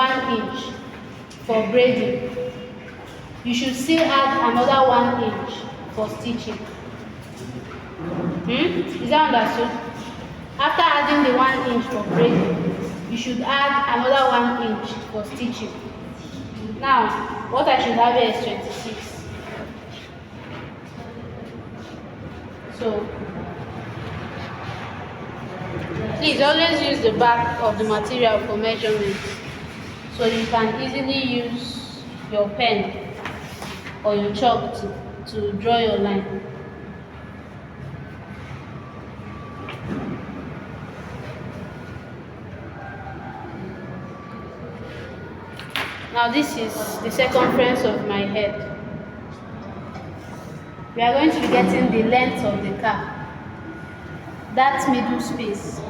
1 inch for braiding, you should still add another 1 inch for stitching. Is that understood? After adding the 1 inch for braiding, you should add another 1 inch for stitching. Now, what I should have here is 26. So, please always use the back of the material for measurement, so you can easily use your pen or your chalk to draw your line. Now this is the circumference of my head. We are going to be getting the length of the cap. That middle space,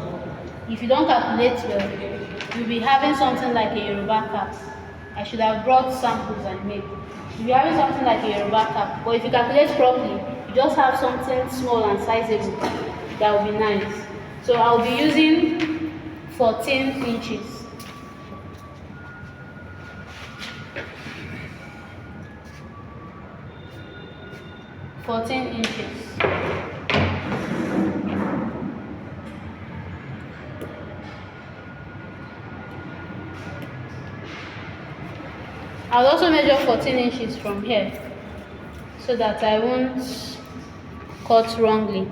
if you don't calculate well, you'll be having something like a Yoruba cap. I should have brought samples and made. You'll be having something like a Yoruba cap, but if you calculate properly, you just have something small and sizable. That will be nice. So I'll be using 14 inches. I'll also measure 14 inches from here so that I won't cut wrongly.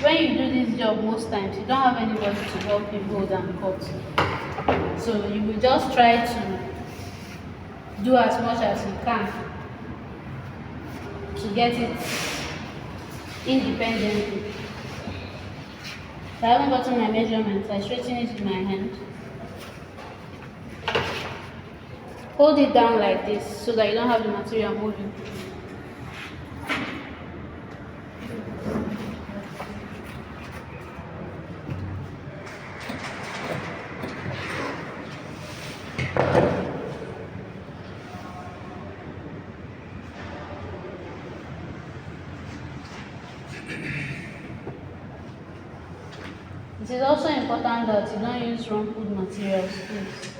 When you do this job, most times you don't have anybody to help you hold and cut. So you will just try to do as much as you can to get it independently. If I haven't gotten my measurements, I straighten it with my hand. Hold it down like this so that you don't have the material moving. It is also important that you don't use rumpled materials, please.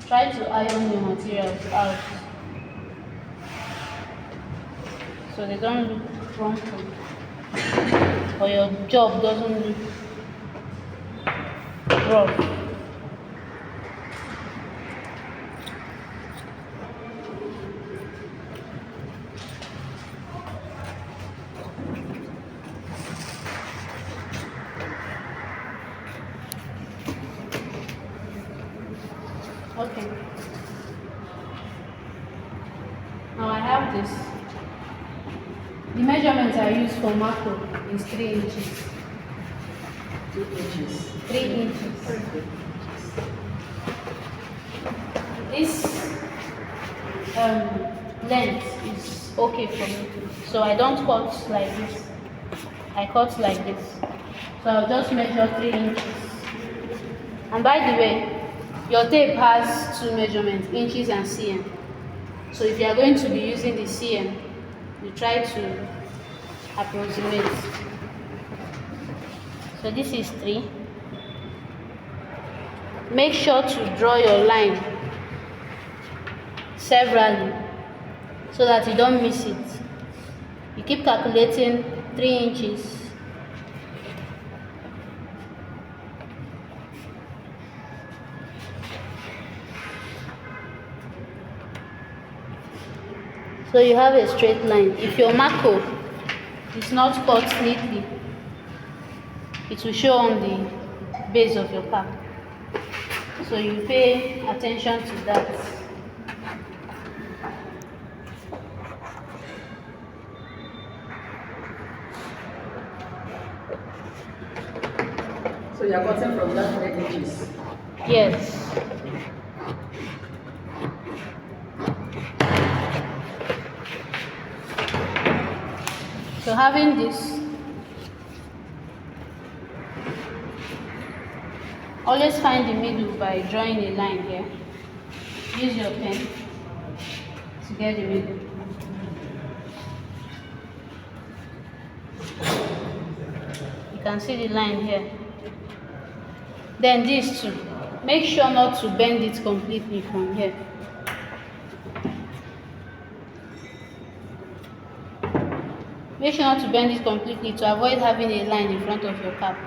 Try to iron your materials out so they don't look rumpled or your job doesn't look rough. Okay. Now I have this. The measurement I use for macro is 3 inches. 2 inches. 3 inches. This length is okay for me. So I don't cut like this. I cut like this. So I'll just measure 3 inches. And by the way, your tape has 2 measurements, inches and cm. So if you are going to be using the cm, you try to approximate. So this is 3. Make sure to draw your line severally so that you don't miss it. You keep calculating 3 inches. So you have a straight line. If your marco is not cut neatly, it will show on the base of your cap. So you pay attention to that. So you are cutting from that 3 inches? Yes. So having this, always find the middle by drawing a line here. Use your pen to get the middle. can see the line here. Then these two, make sure not to bend it completely from here. Make sure not to bend it completely to avoid having a line in front of your cap.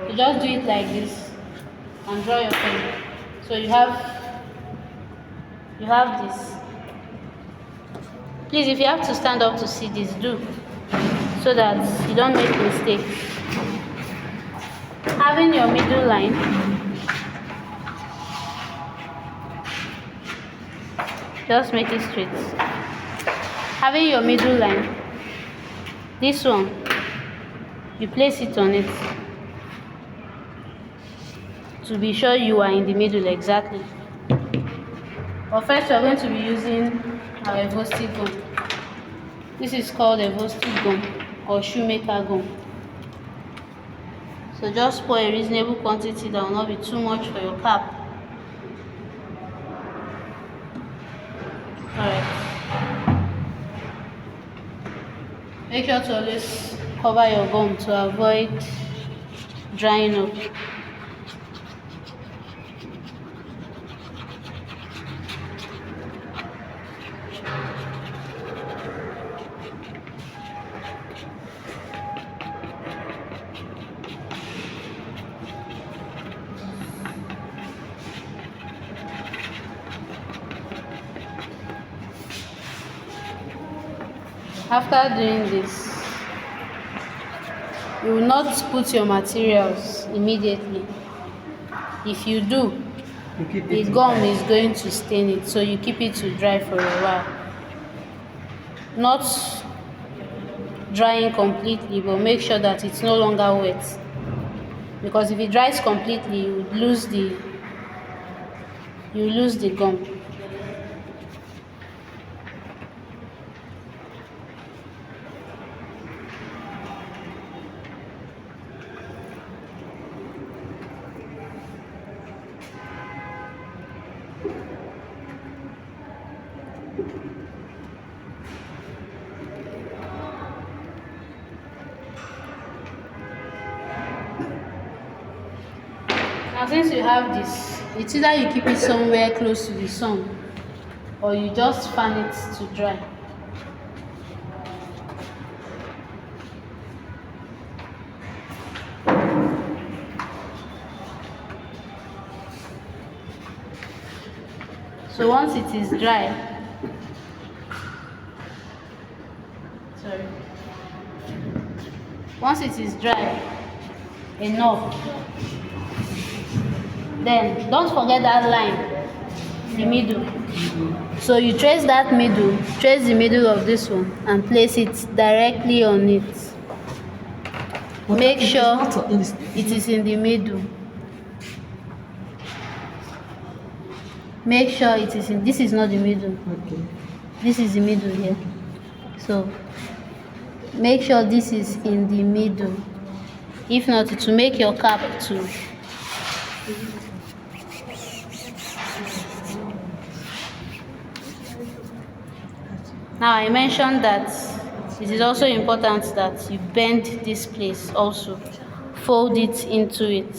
So just do it like this and draw your pen. So you have this. Please, if you have to stand up to see this, do, so that you don't make mistakes. Having your middle line, just make it straight. Having your middle line, this one, you place it on it to be sure you are in the middle exactly. But first, we are going to be using our evosti gum. This is called evosti gum or shoemaker gum. So just pour a reasonable quantity that will not be too much for your cap. Alright. Make sure to always cover your gum to avoid drying up. After doing this, you will not put your materials immediately. If you do, the gum is going to stain it, so you keep it to dry for a while. Not drying completely, but make sure that it's no longer wet. Because if it dries completely, you would lose the gum. Now since you have this, it's either you keep it somewhere close to the sun or you just fan it to dry. So once it is dry, once it is dry enough, then don't forget that line, the middle. So you trace that middle, trace the middle of this one and place it directly on it. Make sure it is in the middle. Make sure it is in, this is not the middle. Okay. This is the middle here. So make sure this is in the middle. If not, it will make your cap too. Now I mentioned that it is also important that you bend this place also. Fold it into it.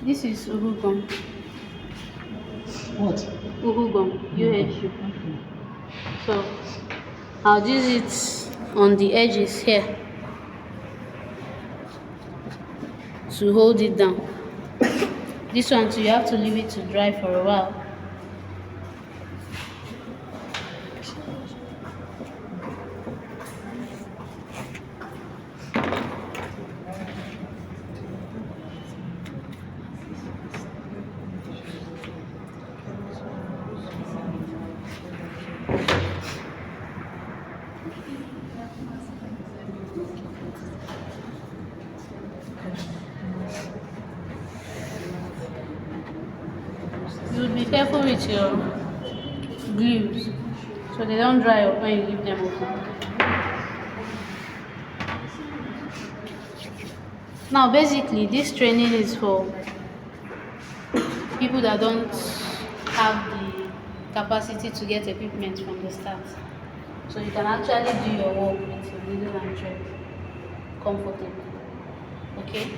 This is uhu gum. What? Uhu gum. UHU. So I'll use it on the edges here to hold it down. This one too, you have to leave it to dry for a while. You would be careful with your glues so they don't dry up when you leave them open. Now basically this training is for people that don't have the capacity to get equipment from the start. So you can actually do your work with your needle and thread comfortably. Okay?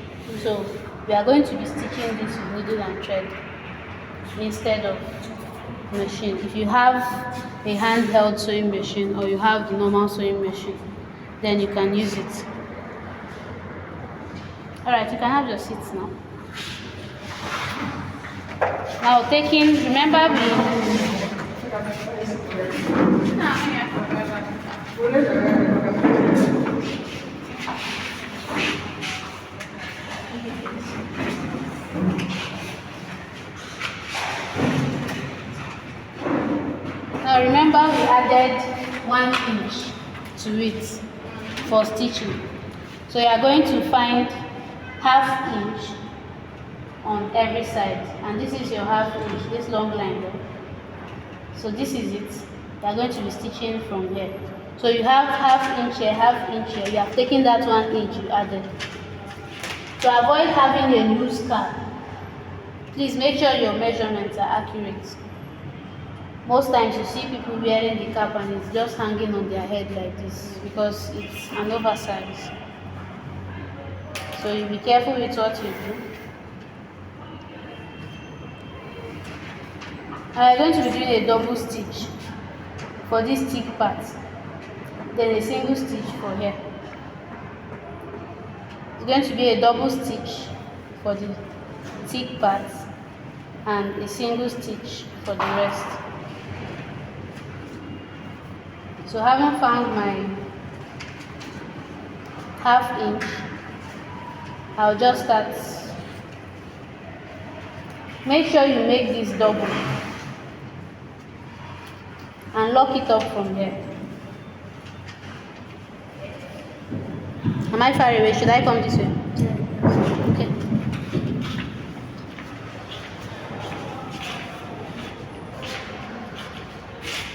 So we are going to be stitching this with needle and thread instead of machine. If you have a handheld sewing machine or you have the normal sewing machine, then you can use it. Alright, you can have your seats now. Now remember we added 1 inch to it for stitching. So you are going to find ½ inch on every side, and this is your ½ inch, this long line there. So this is it. You are going to be stitching from here. So you have ½ inch here, ½ inch here. You have taken that 1 inch you added. To avoid having a loose cap, please make sure your measurements are accurate. Most times you see people wearing the cap and it's just hanging on their head like this because it's an oversize. So you be careful with what you do. I'm going to be doing a double stitch for this thick part, then a single stitch for here. It's going to be a double stitch for the thick part and a single stitch for the rest. So having found my ½ inch, I'll just start. Make sure you make this double and lock it up from here. Am I far away? Should I come this way? Okay.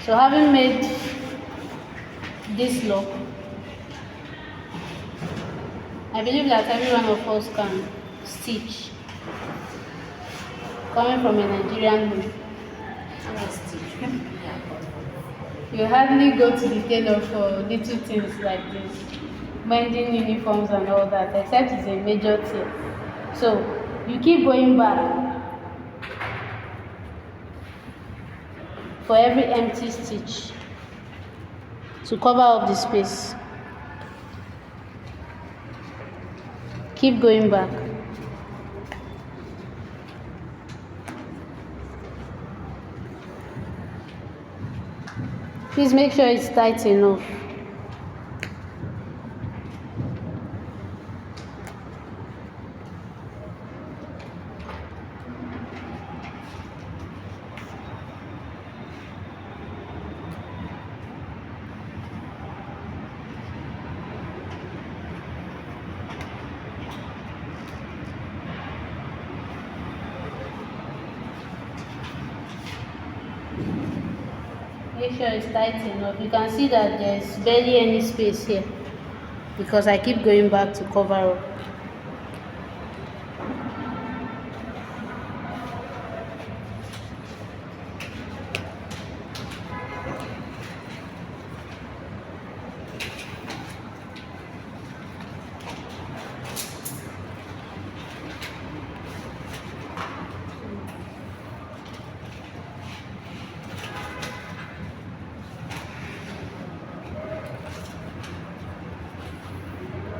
So having made this lock, I believe that every one of us can stitch. Coming from a Nigerian home, you hardly go to the tailor for little things like this, mending uniforms and all that, except it's a major thing. So you keep going back for every empty stitch to cover up the space. Keep going back. Please make sure it's tight enough. Make sure it's tight enough. You can see that there's barely any space here because I keep going back to cover up.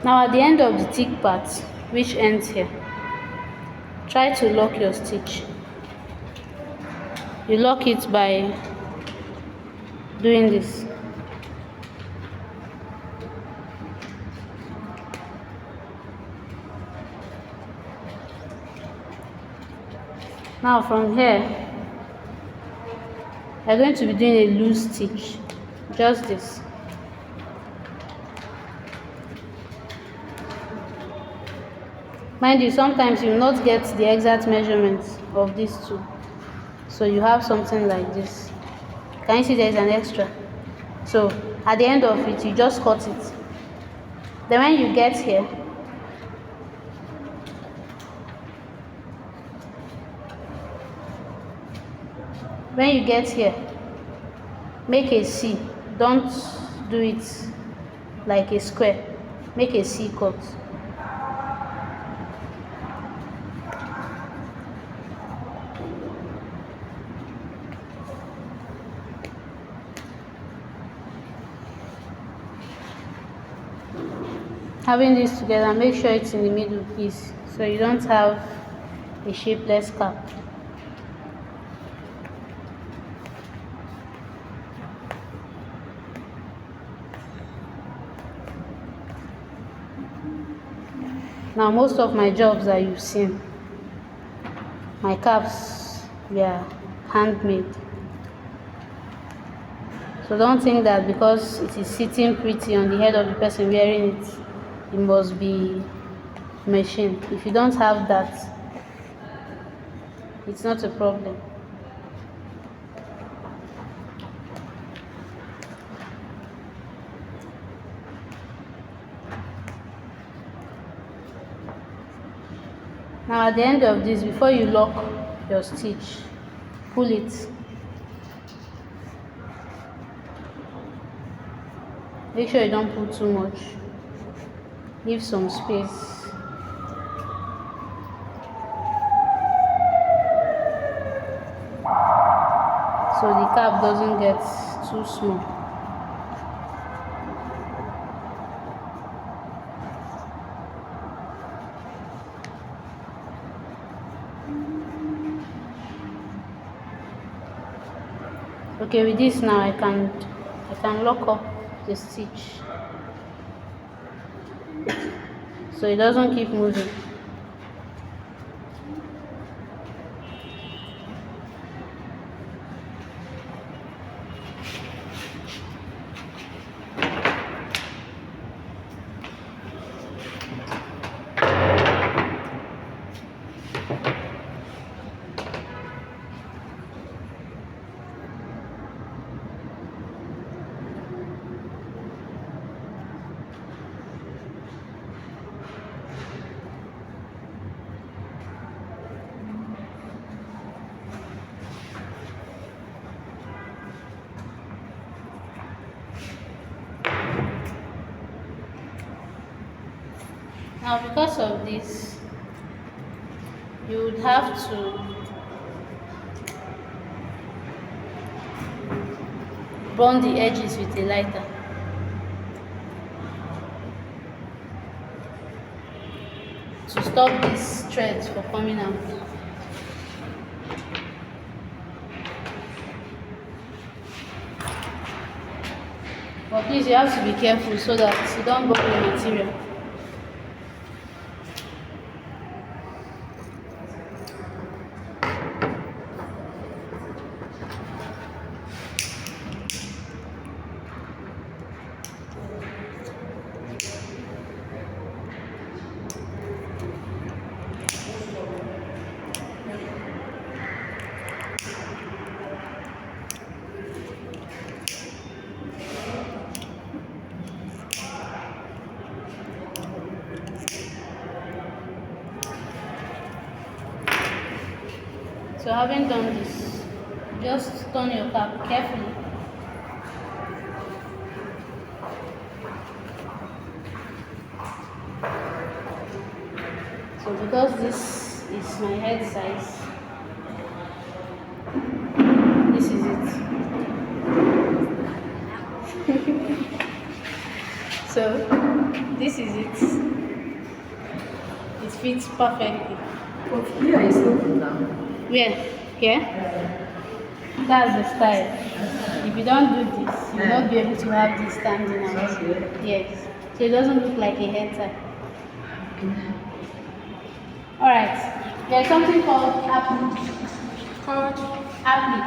Now at the end of the thick part, which ends here, try to lock your stitch. You lock it by doing this. Now from here, you're going to be doing a loose stitch, just this. Mind you, sometimes you will not get the exact measurements of these two, so you have something like this. Can you see there is an extra? So at the end of it, you just cut it. Then when you get here, make a C. Don't do it like a square. Make a C cut. Having this together, make sure it's in the middle, please, so you don't have a shapeless cap. Now most of my jobs that you've seen, my caps were handmade. So don't think that because it is sitting pretty on the head of the person wearing it, it must be machined. If you don't have that, it's not a problem. Now at the end of this, before you lock your stitch, pull it. Make sure you don't pull too much. Leave some space. So the cap doesn't get too small. Okay, with this now I can lock up the stitch so it doesn't keep moving. Now because of this, you would have to burn the edges with a lighter. To stop these threads from coming out. But please, you have to be careful so that you don't burn the material. So having done this, just turn your cap carefully. So because this is my head size, this is it. So this is it. It fits perfectly. But here is open now. Where? Here? That's the style. If you don't do this, you will not be able to have this standing out. Yes. So it doesn't look like a head tie. Alright. There's something called apple. Apple.